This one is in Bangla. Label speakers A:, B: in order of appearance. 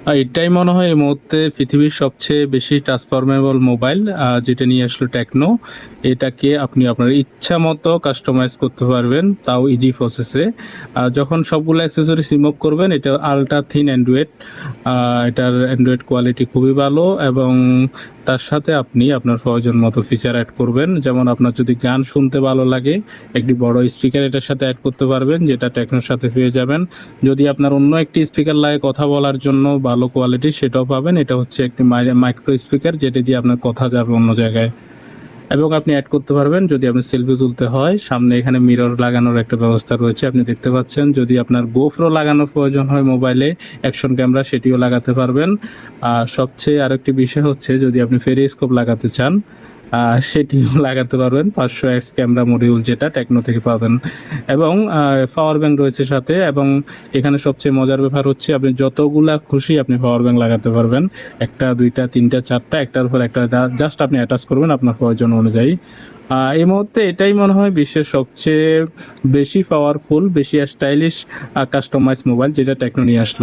A: এটাই মনে হয় এই মুহূর্তে পৃথিবীর সবচেয়ে বেশি ট্রান্সফরমেবল মোবাইল, যেটা নিয়ে আসলো টেকনো। এটাকে আপনি আপনার ইচ্ছা মতো কাস্টমাইজ করতে পারবেন, তাও ইজি প্রসেসে। যখন সবগুলো অ্যাক্সেসরিজ রিমুভ করবেন, এটা আলট্রা থিন অ্যান্ড্রয়েড। এটার অ্যান্ড্রয়েড কোয়ালিটি খুবই ভালো, এবং তার সাথে আপনি আপনার প্রয়োজন মতো ফিচার অ্যাড করবেন। যেমন আপনার যদি গান শুনতে ভালো লাগে, একটি বড় স্পিকার এটার সাথে অ্যাড করতে পারবেন, যেটা টেকনোর সাথে পেয়ে যাবেন। যদি আপনার অন্য একটি স্পিকার লাগে কথা বলার জন্য ভালো কোয়ালিটি, সেটাও পাবেন। এটা হচ্ছে একটি মাইক্রো স্পিকার, যেটা দিয়ে আপনার কথা যাবে অন্য জায়গায়। এবং আপনি অ্যাড করতে পারবেন যদি আপনি সেলফি তুলতে হয়, সামনে এখানে মিরর লাগানোর একটা ব্যবস্থা রয়েছে, আপনি দেখতে পাচ্ছেন। যদি আপনার গোপ্রো লাগানোর প্রয়োজন হয় মোবাইলে, অ্যাকশন ক্যামেরা, সেটিও লাগাতে পারবেন। সবচেয়ে আরেকটি বিষয় হচ্ছে, যদি আপনি ফেরিস্কোপ লাগাতে চান, সেটিও লাগাতে পারবেন। 500x ক্যামেরা মডিউল, যেটা টেকনো থেকে পাবেন। এবং পাওয়ার ব্যাংক রয়েছে সাথে। এবং এখানে সবচেয়ে মজার ব্যাপার হচ্ছে, আপনি যতগুলা খুশি আপনি পাওয়ার ব্যাংক লাগাতে পারবেন। একটা, দুইটা, তিনটা, চারটা, একটার উপর একটা জাস্ট আপনি অ্যাটাচ করবেন আপনার প্রয়োজন অনুযায়ী। এই মুহূর্তে এটাই মনে হয় বিশ্বের সবচেয়ে বেশি পাওয়ারফুল, বেশি স্টাইলিশ কাস্টমাইজ মোবাইল, যেটা টেকনো নিয়ে আসলো।